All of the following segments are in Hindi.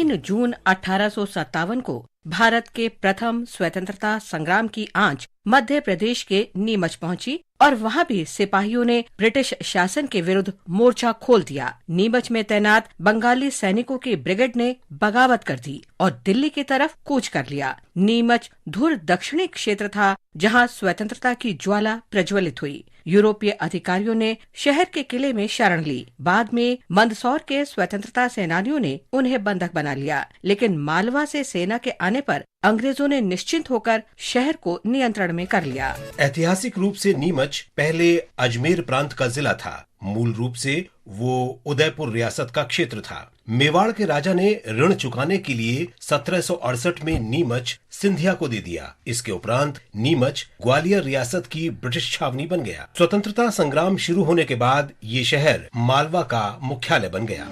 3 जून 1857 को भारत के प्रथम स्वतंत्रता संग्राम की आंच मध्य प्रदेश के नीमच पहुंची और वहां भी सिपाहियों ने ब्रिटिश शासन के विरुद्ध मोर्चा खोल दिया। नीमच में तैनात बंगाली सैनिकों की ब्रिगेड ने बगावत कर दी और दिल्ली की तरफ कूच कर लिया। नीमच धुर दक्षिणी क्षेत्र था जहां स्वतंत्रता की ज्वाला प्रज्वलित हुई। यूरोपीय अधिकारियों ने शहर के किले में शरण ली। बाद में मंदसौर के स्वतंत्रता सेनानियों ने उन्हें बंधक बना लिया, लेकिन मालवा से सेना के आने पर अंग्रेजों ने निश्चिंत होकर शहर को नियंत्रण में कर लिया। ऐतिहासिक रूप से नीमच पहले अजमेर प्रांत का जिला था। मूल रूप से वो उदयपुर रियासत का क्षेत्र था। मेवाड़ के राजा ने ऋण चुकाने के लिए 1768 में नीमच सिंधिया को दे दिया। इसके उपरांत नीमच ग्वालियर रियासत की ब्रिटिश छावनी बन गया। स्वतंत्रता संग्राम शुरू होने के बाद ये शहर मालवा का मुख्यालय बन गया।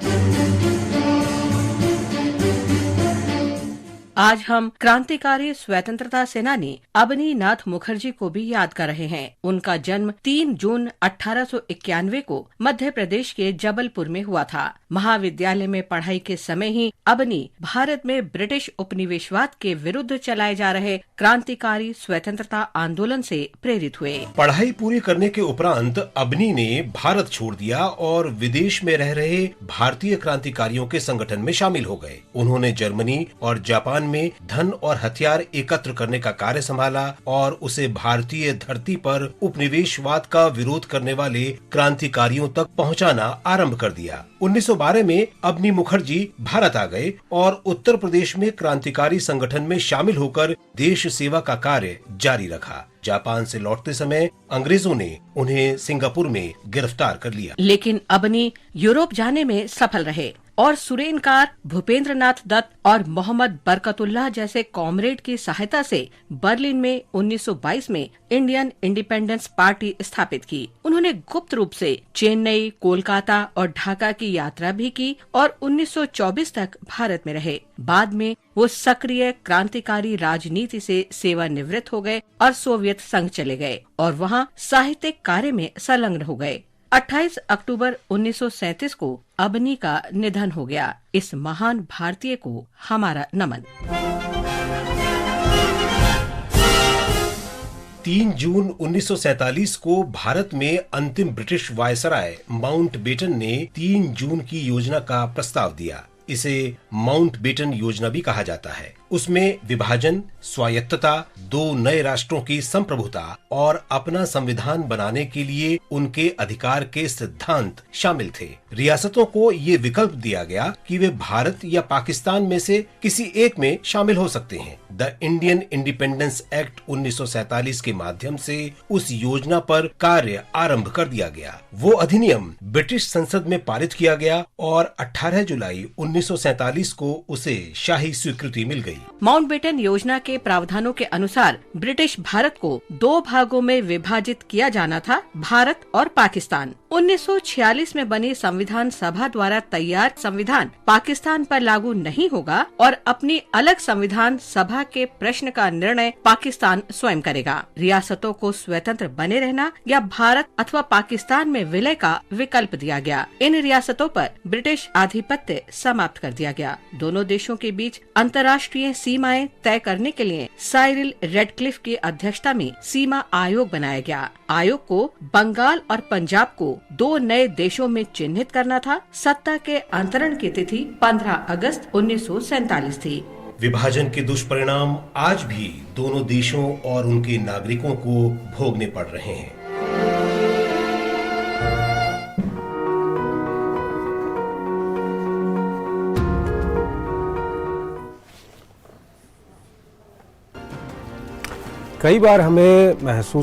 आज हम क्रांतिकारी स्वतंत्रता सेनानी अबनी नाथ मुखर्जी को भी याद कर रहे हैं। उनका जन्म 3 जून 1891 को मध्य प्रदेश के जबलपुर में हुआ था। महाविद्यालय में पढ़ाई के समय ही अबनी भारत में ब्रिटिश उपनिवेशवाद के विरुद्ध चलाए जा रहे क्रांतिकारी स्वतंत्रता आंदोलन से प्रेरित हुए। पढ़ाई पूरी करने के उपरांत अबनी ने भारत छोड़ दिया और विदेश में रह रहे भारतीय क्रांतिकारियों के संगठन में शामिल हो गए। उन्होंने जर्मनी और जापान में धन और हथियार एकत्र करने का कार्य संभाला और उसे भारतीय धरती पर उपनिवेशवाद का विरोध करने वाले क्रांतिकारियों तक पहुंचाना आरंभ कर दिया। 1912 में अबनी मुखर्जी भारत आ गए और उत्तर प्रदेश में क्रांतिकारी संगठन में शामिल होकर देश सेवा का कार्य जारी रखा। जापान से लौटते समय अंग्रेजों ने उन्हें सिंगापुर में गिरफ्तार कर लिया, लेकिन अबनी यूरोप जाने में सफल रहे और सुरेनकार, भूपेंद्र नाथ दत्त और मोहम्मद बरकतुल्लाह जैसे कॉमरेड की सहायता से बर्लिन में 1922 में इंडियन इंडिपेंडेंस पार्टी स्थापित की। उन्होंने गुप्त रूप से चेन्नई, कोलकाता और ढाका की यात्रा भी की और 1924 तक भारत में रहे। बाद में वो सक्रिय क्रांतिकारी राजनीति से सेवानिवृत्त हो गए और सोवियत संघ चले गए और वहाँ साहित्यिक कार्य में संलग्न हो गए। 28 अक्टूबर 1937 को अबनी का निधन हो गया। इस महान भारतीय को हमारा नमन। 3 जून 1947 को भारत में अंतिम ब्रिटिश वायसराय माउंटबेटन ने 3 जून की योजना का प्रस्ताव दिया। इसे माउंटबेटन योजना भी कहा जाता है। उसमें विभाजन, स्वायत्तता, 2 नए राष्ट्रों की संप्रभुता और अपना संविधान बनाने के लिए उनके अधिकार के सिद्धांत शामिल थे। रियासतों को ये विकल्प दिया गया कि वे भारत या पाकिस्तान में से किसी एक में शामिल हो सकते हैं। द इंडियन इंडिपेंडेंस एक्ट 1947 के माध्यम से उस योजना पर कार्य आरंभ कर दिया गया। वो अधिनियम ब्रिटिश संसद में पारित किया गया और 18 जुलाई 1947 को उसे शाही स्वीकृति मिल गई। माउंटबेटन योजना के प्रावधानों के अनुसार ब्रिटिश भारत को 2 भागों में विभाजित किया जाना था, भारत और पाकिस्तान। 1946 में बनी संविधान सभा द्वारा तैयार संविधान पाकिस्तान पर लागू नहीं होगा और अपनी अलग संविधान सभा के प्रश्न का निर्णय पाकिस्तान स्वयं करेगा। रियासतों को स्वतंत्र बने रहना या भारत अथवा पाकिस्तान में विलय का विकल्प दिया गया। इन रियासतों पर ब्रिटिश आधिपत्य समाप्त कर दिया गया। दोनों देशों के बीच अंतर्राष्ट्रीय सीमाएं तय करने के लिए साइरिल रेडक्लिफ की अध्यक्षता में सीमा आयोग बनाया गया। आयोग को बंगाल और पंजाब को 2 नए देशों में चिन्हित करना था। सत्ता के अंतरण की तिथि 15 अगस्त 1947 थी। विभाजन के दुष्परिणाम आज भी दोनों देशों और उनके नागरिकों को भोगने पड़ रहे हैं। कई बार हमें महसूस